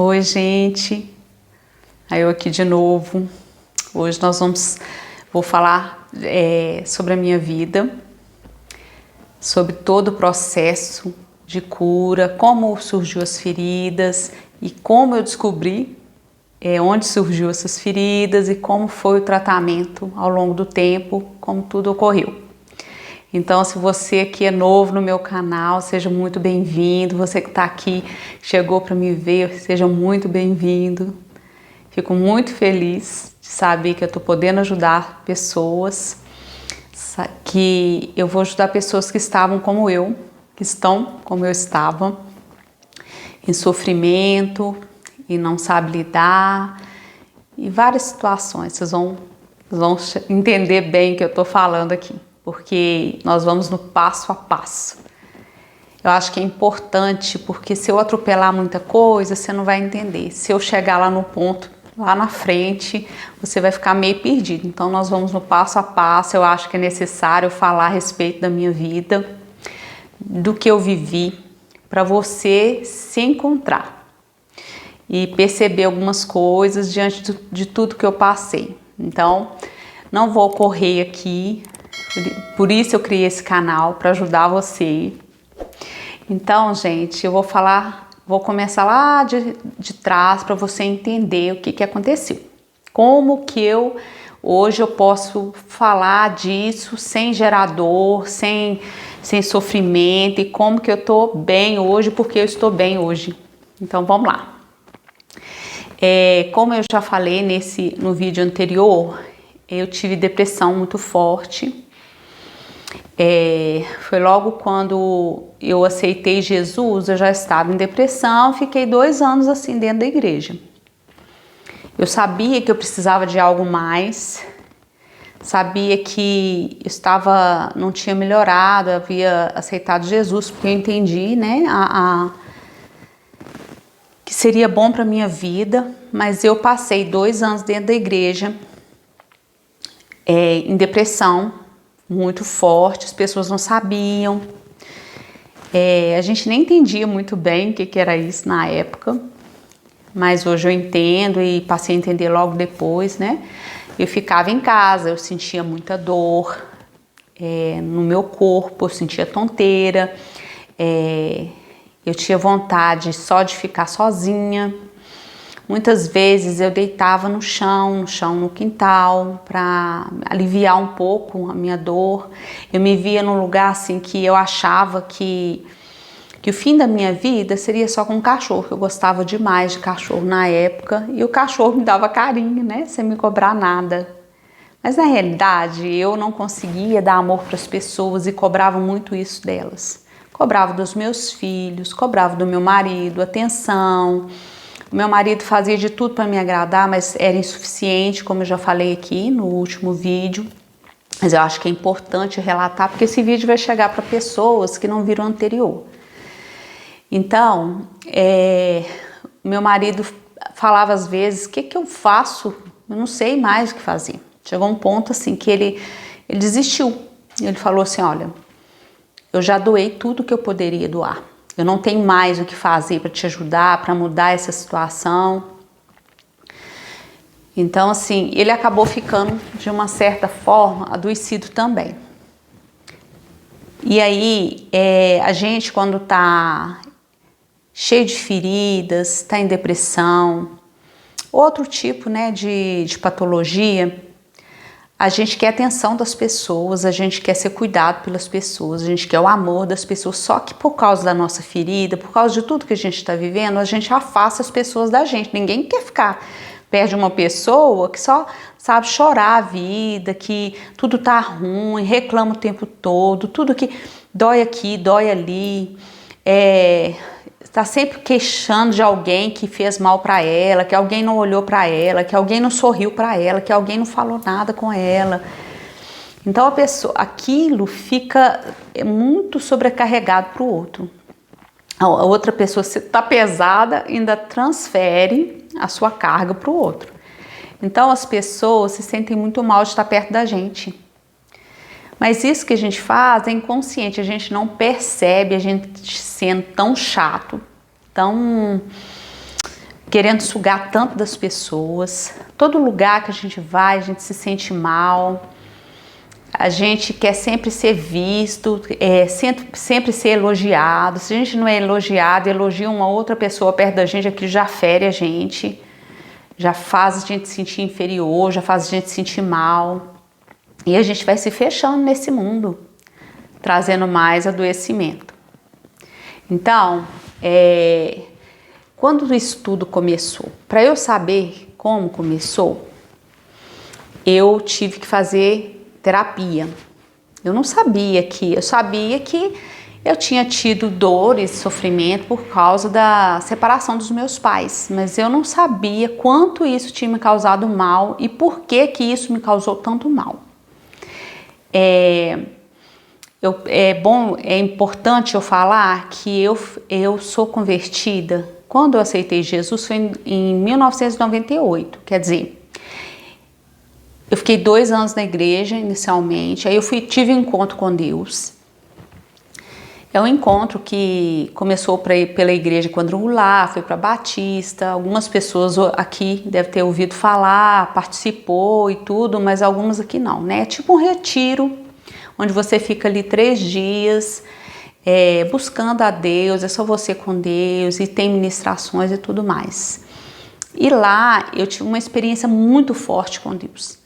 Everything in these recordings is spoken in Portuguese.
Oi, gente. Aí eu aqui de novo. Hoje vou falar sobre a minha vida, sobre todo o processo de cura, como surgiu as feridas e como eu descobri onde surgiu essas feridas e como foi o tratamento ao longo do tempo, como tudo ocorreu. Então, se você aqui é novo no meu canal, seja muito bem-vindo. Você que está aqui, chegou para me ver, seja muito bem-vindo. Fico muito feliz de saber que eu estou podendo ajudar pessoas, que eu vou ajudar pessoas que estavam como eu, que estão como eu estava, em sofrimento e não sabe lidar, e várias situações. Vocês vão entender bem o que eu estou falando aqui, porque nós vamos no passo a passo. Eu acho que é importante, porque se eu atropelar muita coisa, você não vai entender. Se eu chegar lá no ponto, lá na frente, você vai ficar meio perdido. Então nós vamos no passo a passo. Eu acho que é necessário falar a respeito da minha vida, do que eu vivi, para você se encontrar e perceber algumas coisas diante de tudo que eu passei. Então, não vou correr aqui, por isso eu criei esse canal, para ajudar você. Então, gente, eu vou começar lá de trás para você entender o que aconteceu. Como que hoje eu posso falar disso sem gerar dor, sem sofrimento, e como que eu tô bem hoje, porque eu estou bem hoje. Então, vamos lá. Como eu já falei no vídeo anterior, eu tive depressão muito forte. Foi logo quando eu aceitei Jesus, eu já estava em depressão, fiquei 2 anos assim dentro da igreja. Eu sabia que eu precisava de algo mais, sabia que não tinha melhorado, havia aceitado Jesus, porque eu entendi, né, que seria bom para minha vida, mas eu passei 2 anos dentro da igreja, em depressão, muito forte, as pessoas não sabiam, a gente nem entendia muito bem o que era isso na época, mas hoje eu entendo e passei a entender logo depois, né? Eu ficava em casa, eu sentia muita dor no meu corpo, eu sentia tonteira, eu tinha vontade só de ficar sozinha. Muitas vezes eu deitava no chão no quintal, para aliviar um pouco a minha dor. Eu me via num lugar assim que eu achava que o fim da minha vida seria só com um cachorro. Eu gostava demais de cachorro na época e o cachorro me dava carinho, né, sem me cobrar nada. Mas na realidade eu não conseguia dar amor para as pessoas e cobrava muito isso delas. Cobrava dos meus filhos, cobrava do meu marido, atenção. O meu marido fazia de tudo para me agradar, mas era insuficiente, como eu já falei aqui no último vídeo. Mas eu acho que é importante relatar, porque esse vídeo vai chegar para pessoas que não viram o anterior. Então, meu marido falava às vezes: o que eu faço? Eu não sei mais o que fazer. Chegou um ponto assim que ele desistiu. Ele falou assim: olha, eu já doei tudo que eu poderia doar. Eu não tenho mais o que fazer para te ajudar, para mudar essa situação. Então, assim, ele acabou ficando, de uma certa forma, adoecido também. E aí, a gente, quando tá cheio de feridas, está em depressão, outro tipo, né, de patologia, a gente quer a atenção das pessoas, a gente quer ser cuidado pelas pessoas, a gente quer o amor das pessoas, só que por causa da nossa ferida, por causa de tudo que a gente está vivendo, a gente afasta as pessoas da gente. Ninguém quer ficar perto de uma pessoa que só sabe chorar a vida, que tudo tá ruim, reclama o tempo todo, tudo que dói aqui, dói ali, está sempre queixando de alguém que fez mal para ela, que alguém não olhou para ela, que alguém não sorriu para ela, que alguém não falou nada com ela. Então aquilo fica muito sobrecarregado para o outro. A outra pessoa, se está pesada, ainda transfere a sua carga para o outro. Então as pessoas se sentem muito mal de estar perto da gente. Mas isso que a gente faz é inconsciente, a gente não percebe a gente sendo tão chato, querendo sugar tanto das pessoas. Todo lugar que a gente vai, a gente se sente mal. A gente quer sempre ser visto, sempre ser elogiado. Se a gente não é elogiado, elogia uma outra pessoa perto da gente, aquilo já fere a gente, já faz a gente se sentir inferior, já faz a gente se sentir mal. E a gente vai se fechando nesse mundo, trazendo mais adoecimento. Então, quando isso tudo começou, para eu saber como começou, eu tive que fazer terapia. Eu sabia que eu tinha tido dores, sofrimento por causa da separação dos meus pais, mas eu não sabia quanto isso tinha me causado mal e por que isso me causou tanto mal. É importante eu falar que eu sou convertida. Quando eu aceitei Jesus foi em 1998, quer dizer, eu fiquei 2 anos na igreja inicialmente, aí eu tive um encontro com Deus. É um encontro que começou pela igreja quadrangular, foi para Batista. Algumas pessoas aqui devem ter ouvido falar, participou e tudo, mas algumas aqui não, né? É tipo um retiro, onde você fica ali 3 dias, buscando a Deus, é só você com Deus, e tem ministrações e tudo mais. E lá eu tive uma experiência muito forte com Deus.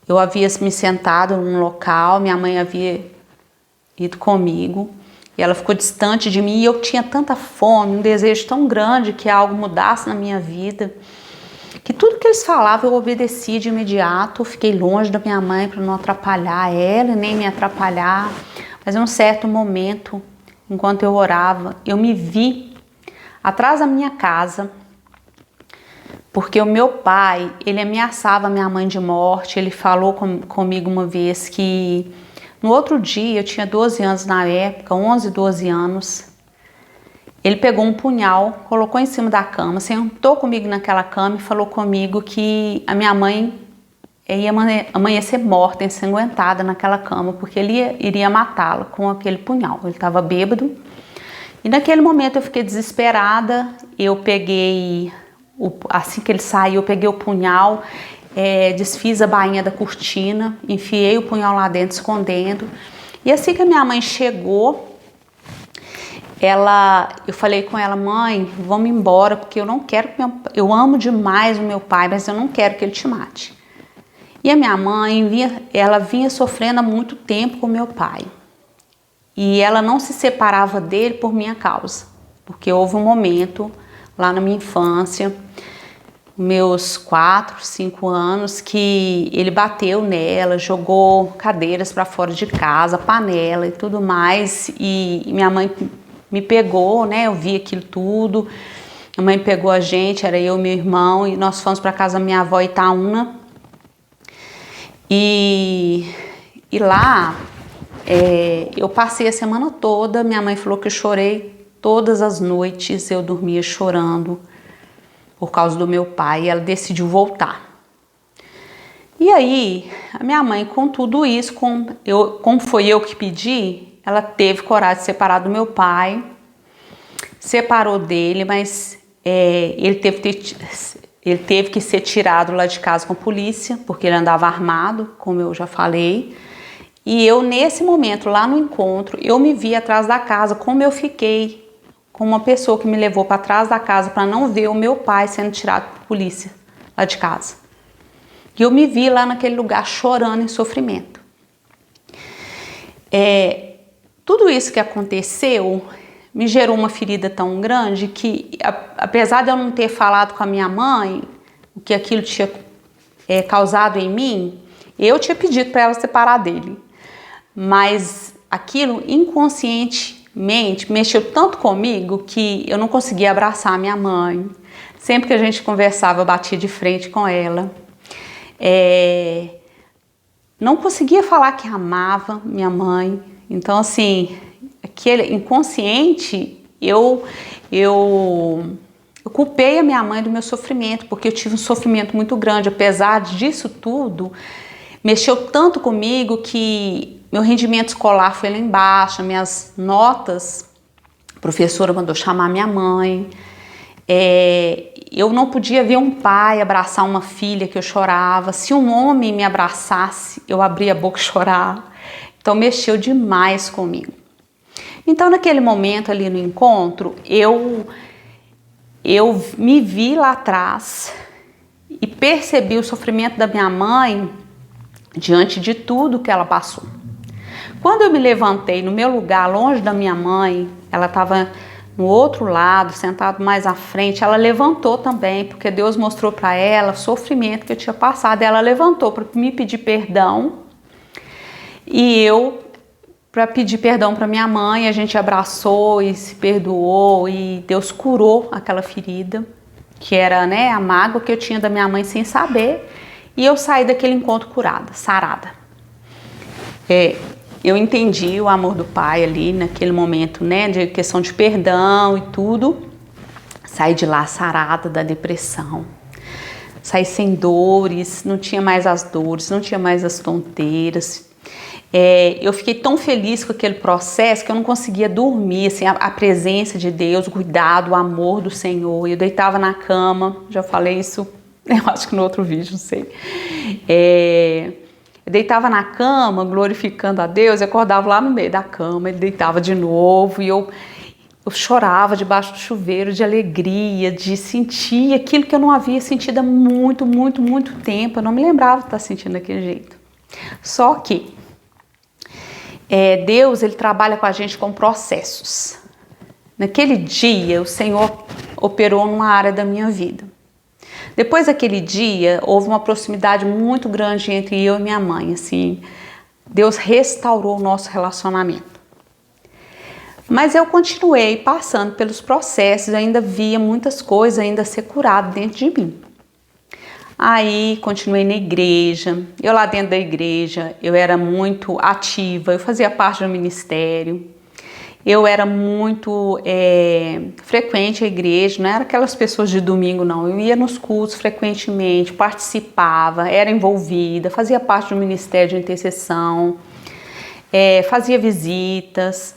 Eu havia me sentado num local, minha mãe havia ido comigo, e ela ficou distante de mim, e eu tinha tanta fome, um desejo tão grande que algo mudasse na minha vida, que tudo que eles falavam eu obedecia de imediato. Fiquei longe da minha mãe para não atrapalhar ela, nem me atrapalhar. Mas em um certo momento, enquanto eu orava, eu me vi atrás da minha casa, porque o meu pai, ele ameaçava minha mãe de morte. Ele falou comigo uma vez que no outro dia, eu tinha 12 anos na época, 11, 12 anos, ele pegou um punhal, colocou em cima da cama, sentou comigo naquela cama e falou comigo que a minha mãe ia amanhecer morta, ensanguentada naquela cama, porque ele iria matá-la com aquele punhal. Ele estava bêbado. E naquele momento eu fiquei desesperada. Eu peguei, assim que ele saiu, eu peguei o punhal, desfiz a bainha da cortina, enfiei o punhal lá dentro, escondendo. E assim que a minha mãe chegou, eu falei com ela: mãe, vamos embora, porque eu não quero eu amo demais o meu pai, mas eu não quero que ele te mate. E a minha mãe vinha sofrendo há muito tempo com meu pai. E ela não se separava dele por minha causa, porque houve um momento lá na minha infância, meus 4, 5 anos, que ele bateu nela, jogou cadeiras para fora de casa, panela e tudo mais, e minha mãe me pegou, né? Eu vi aquilo tudo. A mãe pegou a gente, era eu e meu irmão, e nós fomos para casa da minha avó Itaúna. E lá eu passei a semana toda. Minha mãe falou que eu chorei todas as noites, eu dormia chorando por causa do meu pai, e ela decidiu voltar. E aí, a minha mãe, com tudo isso, como foi eu que pedi, ela teve coragem de separar do meu pai, separou dele, mas ele teve que ser tirado lá de casa com a polícia, porque ele andava armado, como eu já falei. E eu, nesse momento, lá no encontro, eu me vi atrás da casa, como eu fiquei com uma pessoa que me levou para trás da casa para não ver o meu pai sendo tirado por polícia lá de casa. E eu me vi lá naquele lugar chorando em sofrimento. Tudo isso que aconteceu me gerou uma ferida tão grande que, apesar de eu não ter falado com a minha mãe o que aquilo tinha causado em mim, eu tinha pedido para ela separar dele. Mas aquilo inconscientemente mexeu tanto comigo que eu não conseguia abraçar a minha mãe. Sempre que a gente conversava, eu batia de frente com ela. Não conseguia falar que amava minha mãe. Então, assim, aquele inconsciente, eu culpei a minha mãe do meu sofrimento, porque eu tive um sofrimento muito grande. Apesar disso tudo, mexeu tanto comigo que meu rendimento escolar foi lá embaixo, minhas notas, a professora mandou chamar minha mãe. eu não podia ver um pai abraçar uma filha que eu chorava. Se um homem me abraçasse, eu abria a boca e chorava. Então mexeu demais comigo. Então naquele momento ali no encontro, eu me vi lá atrás e percebi o sofrimento da minha mãe diante de tudo que ela passou. Quando eu me levantei no meu lugar, longe da minha mãe, ela estava no outro lado, sentado mais à frente, ela levantou também, porque Deus mostrou para ela o sofrimento que eu tinha passado. Ela levantou para me pedir perdão e eu para pedir perdão para minha mãe. A gente abraçou e se perdoou e Deus curou aquela ferida, que era, né, a mágoa que eu tinha da minha mãe sem saber, e eu saí daquele encontro curada, sarada. Eu entendi o amor do pai ali naquele momento, né, de questão de perdão e tudo. Saí de lá sarada da depressão. Saí sem dores, não tinha mais as dores, não tinha mais as tonteiras. Eu fiquei tão feliz com aquele processo que eu não conseguia dormir, assim, a presença de Deus, o cuidado, o amor do Senhor. Eu deitava na cama, já falei isso, eu acho que no outro vídeo, não sei. Eu deitava na cama, glorificando a Deus, eu acordava lá no meio da cama, ele deitava de novo e eu chorava debaixo do chuveiro de alegria, de sentir aquilo que eu não havia sentido há muito, muito, muito tempo. Eu não me lembrava de estar sentindo daquele jeito. Só que Deus, ele trabalha com a gente com processos. Naquele dia, o Senhor operou numa área da minha vida. Depois daquele dia, houve uma proximidade muito grande entre eu e minha mãe, assim. Deus restaurou o nosso relacionamento. Mas eu continuei passando pelos processos, ainda via muitas coisas ainda ser curado dentro de mim. Aí continuei na igreja. Eu lá dentro da igreja, eu era muito ativa, eu fazia parte do ministério. Eu era muito frequente à igreja, não era aquelas pessoas de domingo não, eu ia nos cultos frequentemente, participava, era envolvida, fazia parte do ministério de intercessão, fazia visitas,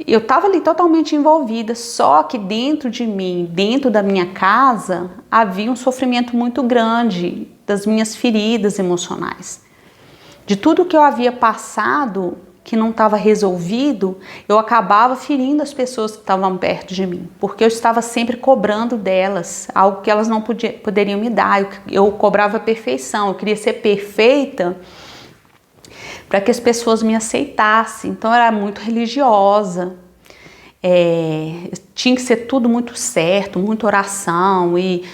eu estava ali totalmente envolvida, só que dentro de mim, dentro da minha casa, havia um sofrimento muito grande das minhas feridas emocionais, de tudo que eu havia passado que não estava resolvido, eu acabava ferindo as pessoas que estavam perto de mim, porque eu estava sempre cobrando delas algo que elas não poderiam me dar. Eu cobrava perfeição, eu queria ser perfeita para que as pessoas me aceitassem. Então eu era muito religiosa, tinha que ser tudo muito certo, muita oração e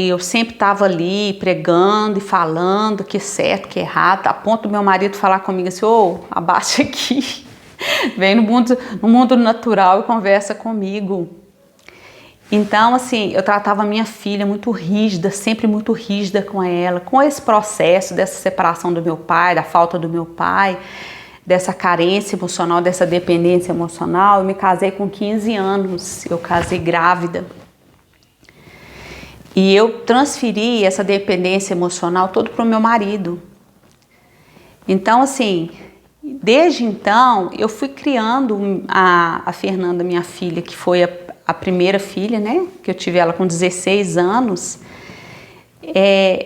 eu sempre estava ali pregando e falando que é certo, que é errado, a ponto do meu marido falar comigo assim: abaixa aqui, vem no mundo natural e conversa comigo. Então, assim, eu tratava a minha filha muito rígida, sempre muito rígida com ela, com esse processo dessa separação do meu pai, da falta do meu pai, dessa carência emocional, dessa dependência emocional. Eu me casei com 15 anos, eu casei grávida. E eu transferi essa dependência emocional toda para o meu marido. Então, assim, desde então, eu fui criando a Fernanda, minha filha, que foi a primeira filha, né? Que eu tive ela com 16 anos.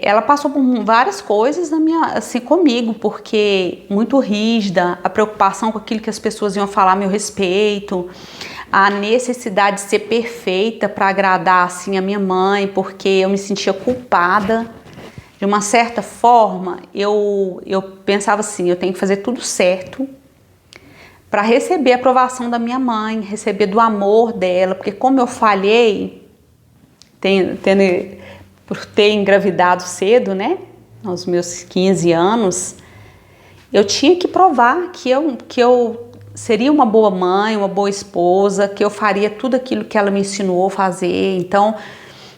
Ela passou por várias coisas assim, comigo, porque muito rígida, a preocupação com aquilo que as pessoas iam falar a meu respeito, a necessidade de ser perfeita para agradar assim a minha mãe, porque eu me sentia culpada. De uma certa forma, eu pensava assim: eu tenho que fazer tudo certo para receber a aprovação da minha mãe, receber do amor dela, porque como eu falhei, por ter engravidado cedo, né, aos meus 15 anos, eu tinha que provar que eu seria uma boa mãe, uma boa esposa, que eu faria tudo aquilo que ela me ensinou a fazer. Então,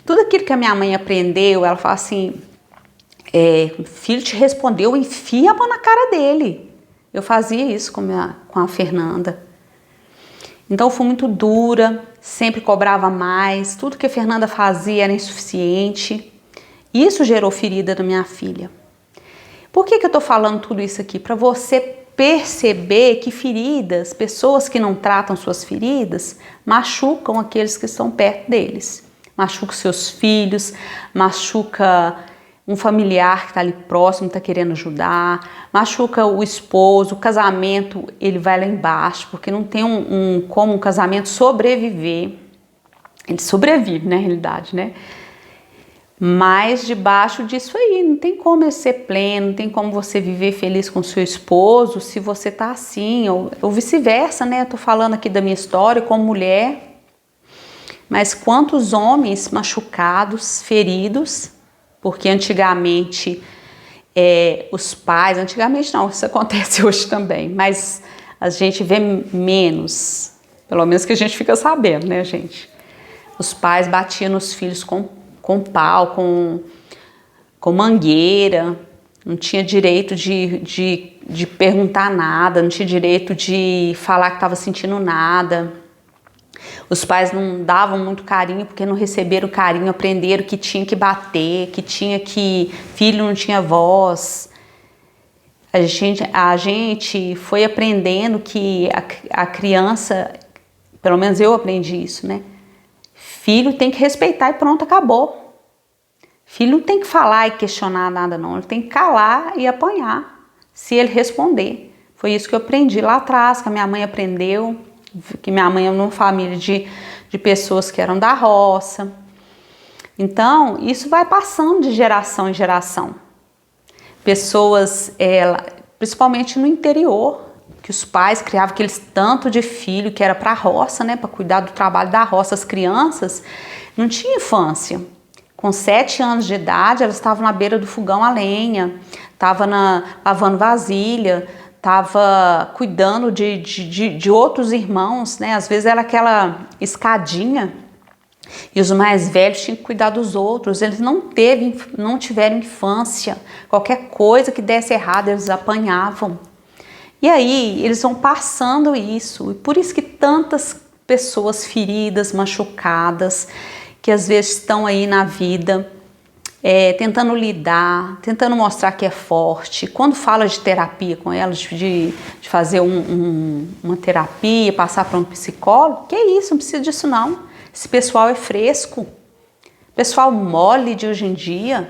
tudo aquilo que a minha mãe aprendeu, ela fala assim: filho te respondeu, enfia a mão na cara dele. Eu fazia isso com a Fernanda. Então, eu fui muito dura, sempre cobrava mais, tudo que a Fernanda fazia era insuficiente. Isso gerou ferida na minha filha. Por que eu tô falando tudo isso aqui? Para você perceber que feridas, pessoas que não tratam suas feridas, machucam aqueles que estão perto deles. machuca os seus filhos, machuca um familiar que está ali próximo, está querendo ajudar, machuca o esposo, o casamento, ele vai lá embaixo, porque não tem como um casamento sobreviver. Ele sobrevive, na realidade, né? Mas debaixo disso aí, não tem como ele ser pleno, não tem como você viver feliz com seu esposo se você tá assim, ou vice-versa, né? Eu tô falando aqui da minha história como mulher, mas quantos homens machucados, feridos, porque antigamente os pais, antigamente não, isso acontece hoje também, mas a gente vê menos, pelo menos que a gente fica sabendo, né, gente? Os pais batiam nos filhos com pau, com mangueira, não tinha direito de perguntar nada, não tinha direito de falar que estava sentindo nada. Os pais não davam muito carinho porque não receberam carinho, aprenderam que tinha que bater, filho não tinha voz. A gente foi aprendendo que a criança, pelo menos eu aprendi isso, né? Filho tem que respeitar e pronto, acabou. Filho não tem que falar e questionar nada não, ele tem que calar e apanhar, se ele responder. Foi isso que eu aprendi lá atrás, que a minha mãe aprendeu, que minha mãe é uma família de pessoas que eram da roça. Então, isso vai passando de geração em geração. Pessoas, principalmente no interior, que os pais criavam aqueles tanto de filho que era para a roça, né, para cuidar do trabalho da roça. As crianças não tinham infância. Com 7 anos de idade, elas estavam na beira do fogão a lenha, estavam lavando vasilha, estava cuidando de outros irmãos, né? Às vezes era aquela escadinha e os mais velhos tinham que cuidar dos outros. Eles não tiveram infância. Qualquer coisa que desse errado, eles apanhavam. E aí eles vão passando isso. E por isso que tantas pessoas feridas, machucadas, que às vezes estão aí na vida, tentando lidar, tentando mostrar que é forte. Quando fala de terapia com elas, de fazer uma terapia, passar para um psicólogo, que é isso, não precisa disso não. Esse pessoal é fresco, pessoal mole de hoje em dia.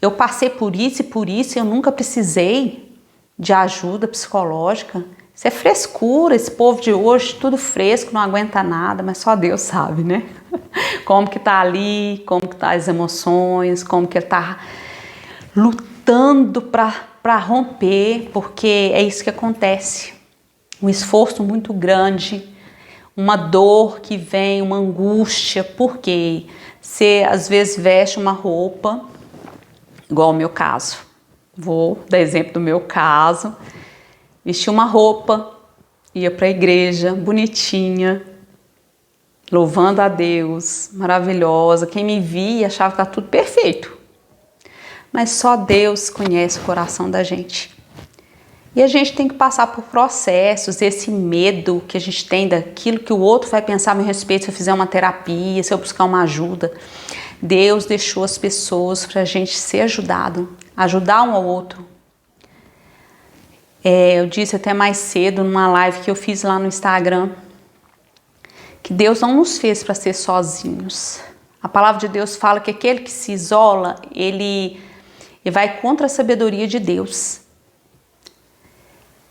Eu passei por isso e por isso, eu nunca precisei de ajuda psicológica. Isso é frescura, esse povo de hoje, tudo fresco, não aguenta nada, mas só Deus sabe, né? Como que tá ali, como que tá as emoções, como que ele tá lutando para romper, porque é isso que acontece. Um esforço muito grande, uma dor que vem, uma angústia, porque você às vezes veste uma roupa, igual o meu caso. Vou dar exemplo do meu caso. Vesti uma roupa, ia para a igreja, bonitinha, louvando a Deus, maravilhosa. Quem me via achava que estava tudo perfeito. Mas só Deus conhece o coração da gente. E a gente tem que passar por processos, esse medo que a gente tem daquilo que o outro vai pensar a meu respeito se eu fizer uma terapia, se eu buscar uma ajuda. Deus deixou as pessoas para a gente ser ajudado, ajudar um ao outro. Eu disse até mais cedo numa live que eu fiz lá no Instagram que Deus não nos fez para ser sozinhos. A palavra de Deus fala que aquele que se isola, ele vai contra a sabedoria de Deus.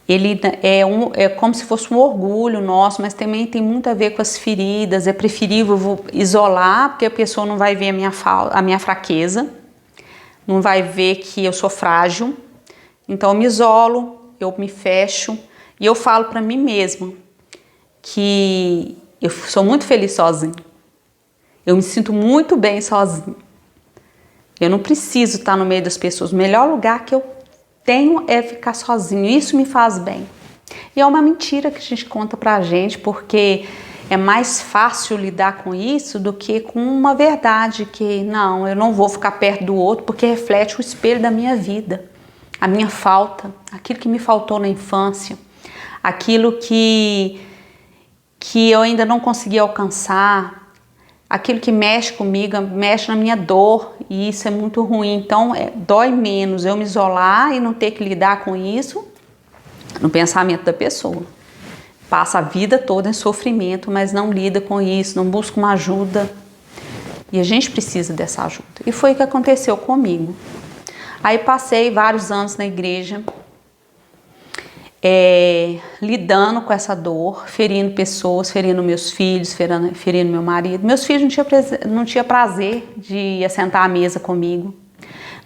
Ele é como se fosse um orgulho nosso, mas também tem muito a ver com as feridas. É preferível isolar, porque a pessoa não vai ver a minha fraqueza, não vai ver que eu sou frágil. Então eu me isolo, eu me fecho e eu falo para mim mesma que eu sou muito feliz sozinha. Eu me sinto muito bem sozinha. Eu não preciso estar no meio das pessoas. O melhor lugar que eu tenho é ficar sozinho. Isso me faz bem. E é uma mentira que a gente conta pra gente, porque é mais fácil lidar com isso do que com uma verdade que não, eu não vou ficar perto do outro porque reflete o espelho da minha vida. A minha falta, aquilo que me faltou na infância, aquilo que eu ainda não consegui alcançar, aquilo que mexe comigo, mexe na minha dor, e isso é muito ruim. Então, dói menos eu me isolar e não ter que lidar com isso no pensamento da pessoa. Passa a vida toda em sofrimento, mas não lida com isso, não busca uma ajuda. E a gente precisa dessa ajuda. E foi o que aconteceu comigo. Aí passei vários anos na igreja, lidando com essa dor, ferindo pessoas, ferindo meus filhos, ferindo meu marido. Meus filhos não tinham prazer de assentar à mesa comigo,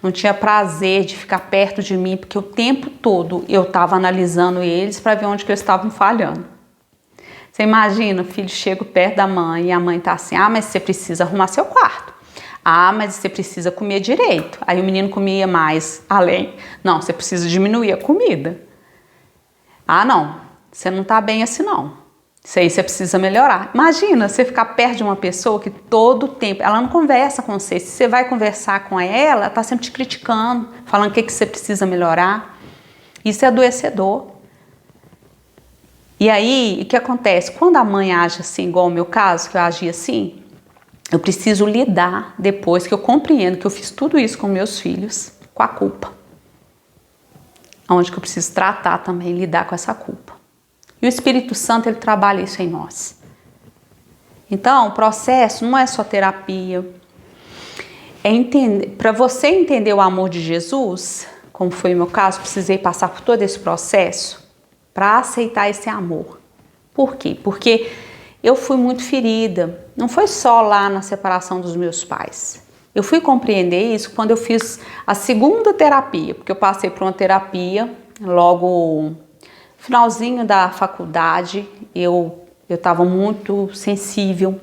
não tinha prazer de ficar perto de mim, porque o tempo todo eu estava analisando eles para ver onde que eles estavam falhando. Você imagina, o filho chega perto da mãe e a mãe tá assim, mas você precisa arrumar seu quarto. Mas você precisa comer direito. Aí o menino comia mais, além. Não, você precisa diminuir a comida. Não, você não tá bem assim não. Isso aí você precisa melhorar. Imagina você ficar perto de uma pessoa que todo tempo, ela não conversa com você. Se você vai conversar com ela tá sempre te criticando, falando o que você precisa melhorar. Isso é adoecedor. E aí, o que acontece? Quando a mãe age assim, igual o meu caso, que eu agi assim, eu preciso lidar, depois que eu compreendo que eu fiz tudo isso com meus filhos, com a culpa. Onde que eu preciso tratar também, lidar com essa culpa. E o Espírito Santo, ele trabalha isso em nós. Então, o processo não é só terapia. Para você entender o amor de Jesus, como foi o meu caso, precisei passar por todo esse processo para aceitar esse amor. Por quê? Porque eu fui muito ferida. Não foi só lá na separação dos meus pais. Eu fui compreender isso quando eu fiz a segunda terapia, porque eu passei por uma terapia logo no finalzinho da faculdade. Eu estava muito sensível,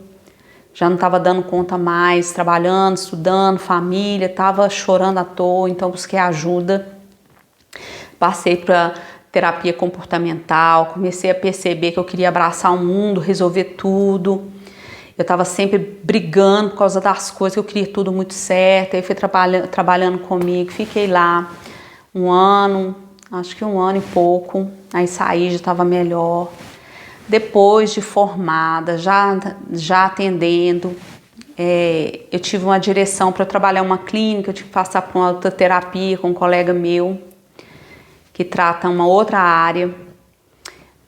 já não estava dando conta mais, trabalhando, estudando, família, estava chorando à toa, então busquei ajuda. Passei para terapia comportamental, comecei a perceber que eu queria abraçar o mundo, resolver tudo. Eu estava sempre brigando por causa das coisas, que eu queria tudo muito certo. Aí fui trabalhando comigo, fiquei lá um ano, acho que um ano e pouco. Aí saí, já estava melhor. Depois de formada, já atendendo, eu tive uma direção para trabalhar em uma clínica, eu tive que passar por uma outra terapia com um colega meu, que trata uma outra área,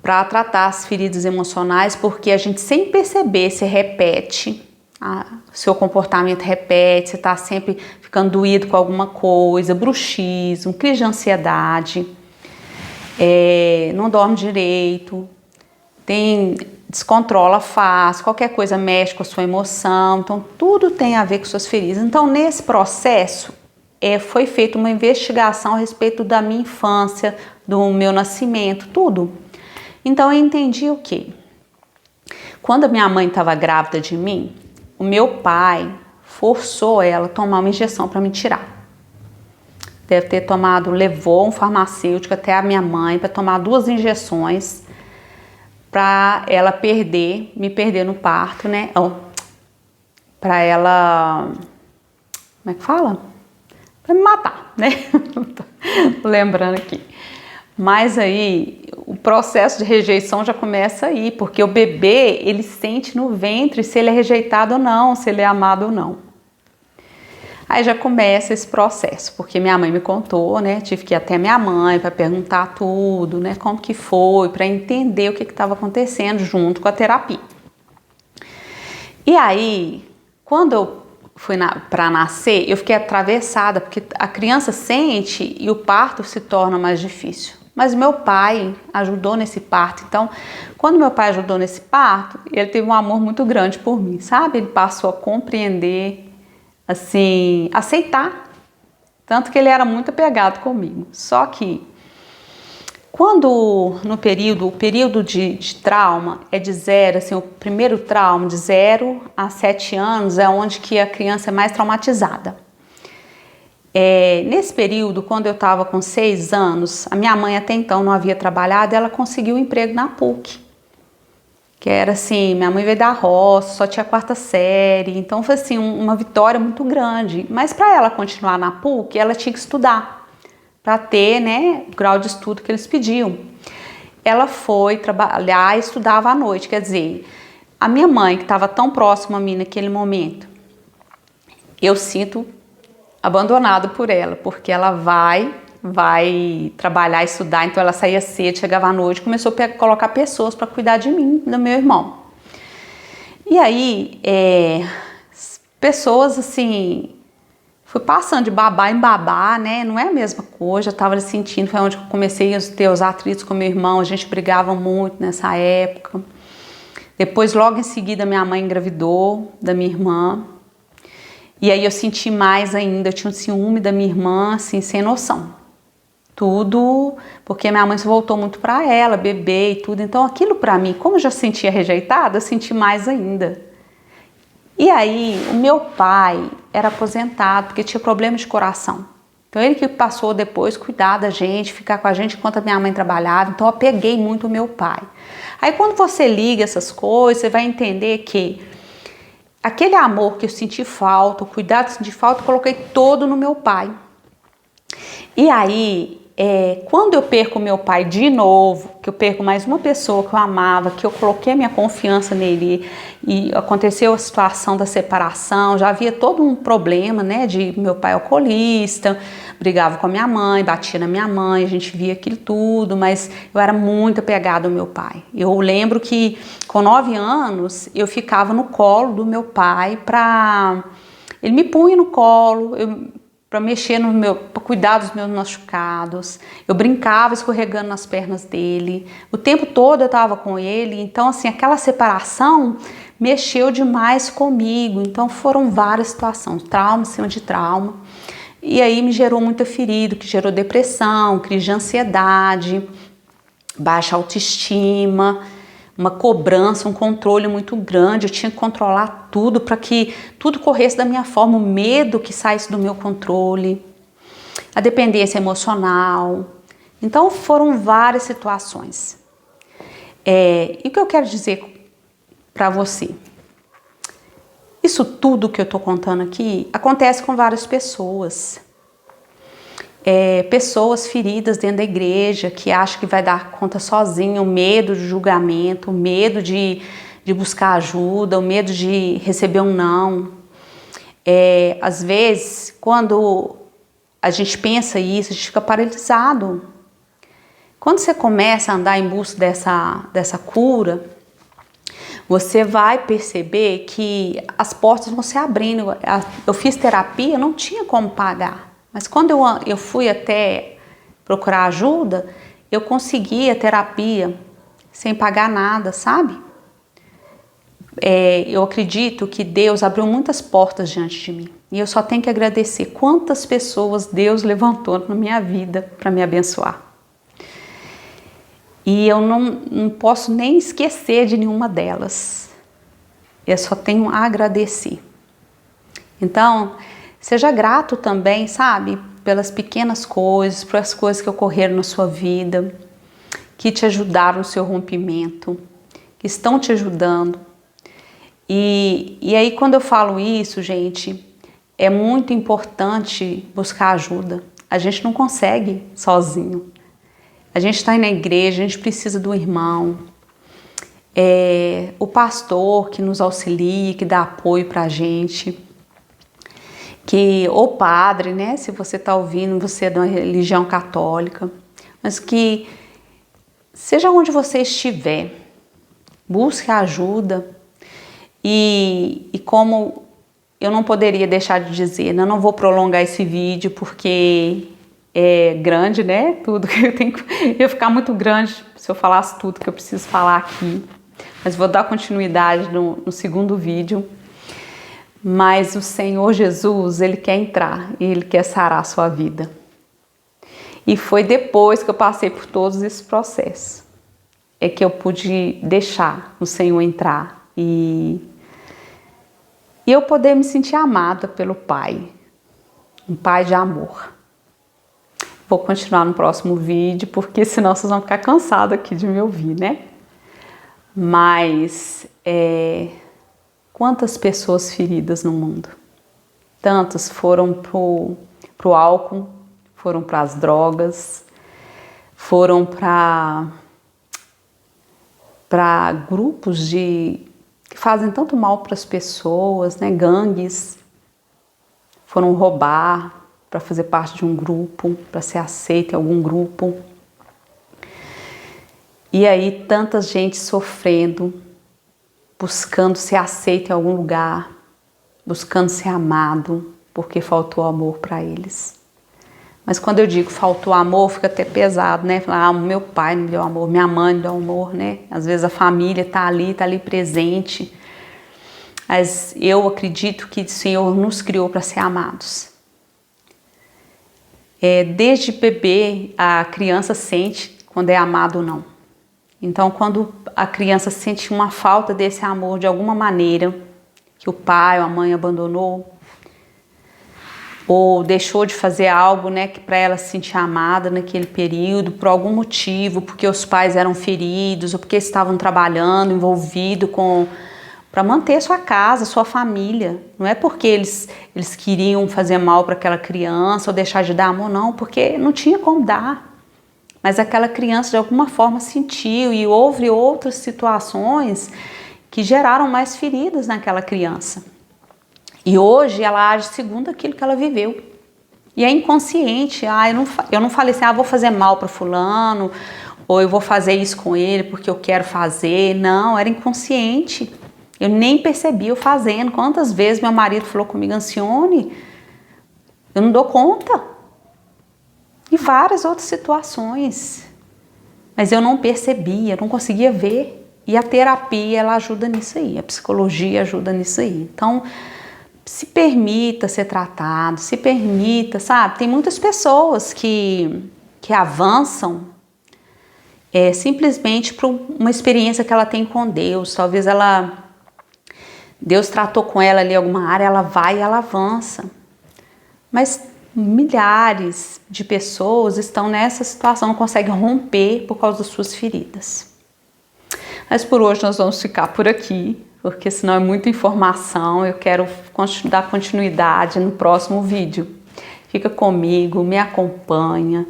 para tratar as feridas emocionais, porque a gente sem perceber se repete, o seu comportamento repete, você está sempre ficando doído com alguma coisa, bruxismo, crise de ansiedade, não dorme direito, descontrola fácil, qualquer coisa mexe com a sua emoção, então tudo tem a ver com suas feridas. Então nesse processo foi feita uma investigação a respeito da minha infância, do meu nascimento, tudo. Então eu entendi o quê? Quando a minha mãe estava grávida de mim, o meu pai forçou ela a tomar uma injeção para me tirar. Deve ter levou um farmacêutico até a minha mãe para tomar 2 injeções para ela me perder no parto, né? Para ela, como é que fala? Para me matar, né? Tô lembrando aqui. Mas aí o processo de rejeição já começa aí, porque o bebê, ele sente no ventre se ele é rejeitado ou não, se ele é amado ou não. Aí já começa esse processo, porque minha mãe me contou, né? Tive que ir até minha mãe para perguntar tudo, né? Como que foi, para entender o que estava acontecendo junto com a terapia. E aí, quando eu fui para nascer, eu fiquei atravessada, porque a criança sente e o parto se torna mais difícil. Mas meu pai ajudou nesse parto. Então, quando meu pai ajudou nesse parto, ele teve um amor muito grande por mim, sabe? Ele passou a compreender, assim, aceitar. Tanto que ele era muito apegado comigo. Só que, o período de trauma é de 0, assim, o primeiro trauma de 0 a 7 anos é onde que a criança é mais traumatizada. Nesse período, quando eu estava com 6 anos, a minha mãe até então não havia trabalhado, ela conseguiu um emprego na PUC. Que era assim, minha mãe veio da roça, só tinha 4ª série, então foi assim, uma vitória muito grande. Mas para ela continuar na PUC, ela tinha que estudar, para ter, né, o grau de estudo que eles pediam. Ela foi trabalhar e estudava à noite, quer dizer, a minha mãe, que estava tão próxima a mim naquele momento, eu sinto abandonado por ela, porque ela vai trabalhar, estudar, então ela saía cedo, chegava à noite, começou a colocar pessoas para cuidar de mim, do meu irmão. E aí, pessoas assim, fui passando de babá em babá, né? Não é a mesma coisa, eu tava sentindo, foi onde eu comecei a ter os atritos com meu irmão, a gente brigava muito nessa época. Depois, logo em seguida, minha mãe engravidou da minha irmã. E aí eu senti mais ainda, eu tinha um ciúme da minha irmã, assim, sem noção. Tudo, porque minha mãe se voltou muito para ela, bebê e tudo. Então aquilo para mim, como eu já sentia rejeitada, eu senti mais ainda. E aí o meu pai era aposentado porque tinha problema de coração. Então ele que passou depois cuidar da gente, ficar com a gente enquanto a minha mãe trabalhava. Então eu apeguei muito o meu pai. Aí quando você liga essas coisas, você vai entender que aquele amor que eu senti falta, o cuidado que eu senti falta, eu coloquei todo no meu pai. E aí, quando eu perco meu pai de novo, que eu perco mais uma pessoa que eu amava, que eu coloquei minha confiança nele e aconteceu a situação da separação, já havia todo um problema, né, de meu pai alcoolista, brigava com a minha mãe, batia na minha mãe, a gente via aquilo tudo, mas eu era muito apegada ao meu pai. Eu lembro que com 9 anos eu ficava no colo do meu pai ele me punha no colo, para mexer para cuidar dos meus machucados. Eu brincava escorregando nas pernas dele. O tempo todo eu estava com ele. Então, assim, aquela separação mexeu demais comigo. Então, foram várias situações, trauma em cima de trauma. E aí me gerou muita ferida, que gerou depressão, crise de ansiedade, baixa autoestima, uma cobrança, um controle muito grande. Eu tinha que controlar tudo para que tudo corresse da minha forma, o medo que saísse do meu controle, a dependência emocional. Então foram várias situações. E o que eu quero dizer para você? Isso tudo que eu estou contando aqui acontece com várias pessoas. Pessoas feridas dentro da igreja que acham que vai dar conta sozinho, o medo de julgamento, o medo de buscar ajuda, o medo de receber um não. Às vezes, quando a gente pensa isso, a gente fica paralisado. Quando você começa a andar em busca dessa cura, você vai perceber que as portas vão se abrindo. Eu fiz terapia, não tinha como pagar. Mas quando eu fui até procurar ajuda, eu consegui a terapia sem pagar nada, sabe? Eu acredito que Deus abriu muitas portas diante de mim. E eu só tenho que agradecer quantas pessoas Deus levantou na minha vida para me abençoar. E eu não posso nem esquecer de nenhuma delas. Eu só tenho a agradecer. Então, seja grato também, sabe? Pelas pequenas coisas, pelas coisas que ocorreram na sua vida, que te ajudaram no seu rompimento, que estão te ajudando. E aí, quando eu falo isso, gente, é muito importante buscar ajuda. A gente não consegue sozinho. A gente está na igreja, a gente precisa do irmão. O pastor que nos auxilia, que dá apoio para a gente. O padre, né? Se você está ouvindo, você é de uma religião católica. Mas que, seja onde você estiver, busque ajuda. E como eu não poderia deixar de dizer, eu não vou prolongar esse vídeo porque é grande, né? Tudo que eu tenho, ia ficar muito grande se eu falasse tudo que eu preciso falar aqui. Mas vou dar continuidade no segundo vídeo. Mas o Senhor Jesus, Ele quer entrar e Ele quer sarar a sua vida. E foi depois que eu passei por todos esses processos, que eu pude deixar o Senhor entrar e eu poder me sentir amada pelo Pai, um Pai de amor. Vou continuar no próximo vídeo, porque senão vocês vão ficar cansados aqui de me ouvir, né? Mas quantas pessoas feridas no mundo? Tantas foram pro álcool, foram para as drogas, foram para grupos que fazem tanto mal para as pessoas, né? Gangues, foram roubar para fazer parte de um grupo, para ser aceito em algum grupo. E aí tanta gente sofrendo, buscando ser aceita em algum lugar. buscando ser amado, porque faltou amor para eles. Mas quando eu digo faltou amor, fica até pesado, né? Falar, meu pai não me deu amor, minha mãe não deu amor, né? Às vezes a família tá ali presente. Mas eu acredito que o Senhor nos criou para ser amados. Desde bebê, a criança sente quando é amado ou não. Então, quando a criança sente uma falta desse amor de alguma maneira, que o pai ou a mãe abandonou, ou deixou de fazer algo, né, que para ela se sentir amada naquele período, por algum motivo, porque os pais eram feridos, ou porque estavam trabalhando, envolvidos para manter sua casa, sua família. Não é porque eles queriam fazer mal para aquela criança ou deixar de dar amor, não, porque não tinha como dar. Mas aquela criança de alguma forma sentiu, e houve outras situações que geraram mais feridas naquela criança. E hoje ela age segundo aquilo que ela viveu. E é inconsciente. Eu não falei assim, vou fazer mal para fulano, ou eu vou fazer isso com ele porque eu quero fazer. Não, era inconsciente. Eu nem percebi eu fazendo. Quantas vezes meu marido falou comigo, Ancione, eu não dou conta. E várias outras situações. Mas eu não percebia, eu não conseguia ver. E a terapia, ela ajuda nisso aí. A psicologia ajuda nisso aí. Então, se permita ser tratado, se permita, sabe? Tem muitas pessoas que avançam simplesmente por uma experiência que ela tem com Deus. Talvez Deus tratou com ela ali em alguma área, ela vai e ela avança. Mas milhares de pessoas estão nessa situação, não conseguem romper por causa das suas feridas. Mas por hoje nós vamos ficar por aqui, porque senão é muita informação. Eu quero dar continuidade no próximo vídeo. Fica comigo, me acompanha.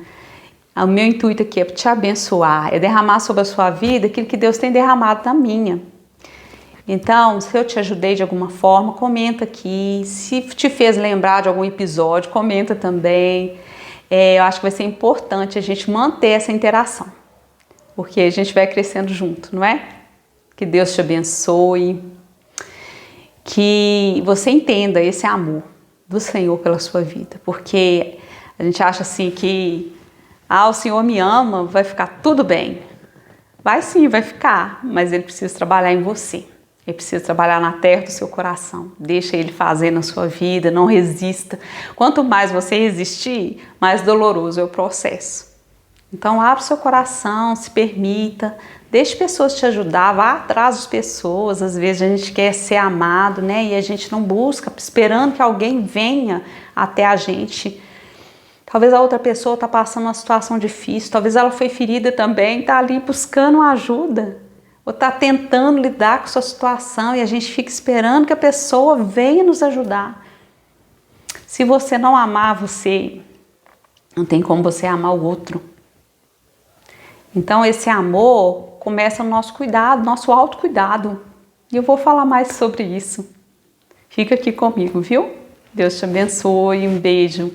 O meu intuito aqui é te abençoar, é derramar sobre a sua vida aquilo que Deus tem derramado na minha. Então, se eu te ajudei de alguma forma, comenta aqui. Se te fez lembrar de algum episódio, comenta também. Eu acho que vai ser importante a gente manter essa interação, porque a gente vai crescendo junto, não é? Que Deus te abençoe, que você entenda esse amor do Senhor pela sua vida, porque a gente acha assim que o Senhor me ama, vai ficar tudo bem. Vai sim, vai ficar, mas Ele precisa trabalhar em você. Ele precisa trabalhar na terra do seu coração. Deixa Ele fazer na sua vida, não resista. Quanto mais você resistir, mais doloroso é o processo. Então abra o seu coração, se permita, deixe pessoas te ajudar, vá atrás das pessoas. Às vezes a gente quer ser amado, né? E a gente não busca, esperando que alguém venha até a gente. Talvez a outra pessoa está passando uma situação difícil, talvez ela foi ferida também, está ali buscando ajuda. Ou está tentando lidar com a sua situação e a gente fica esperando que a pessoa venha nos ajudar. Se você não amar você, não tem como você amar o outro. Então esse amor começa no nosso cuidado, nosso autocuidado. E eu vou falar mais sobre isso. Fica aqui comigo, viu? Deus te abençoe, um beijo.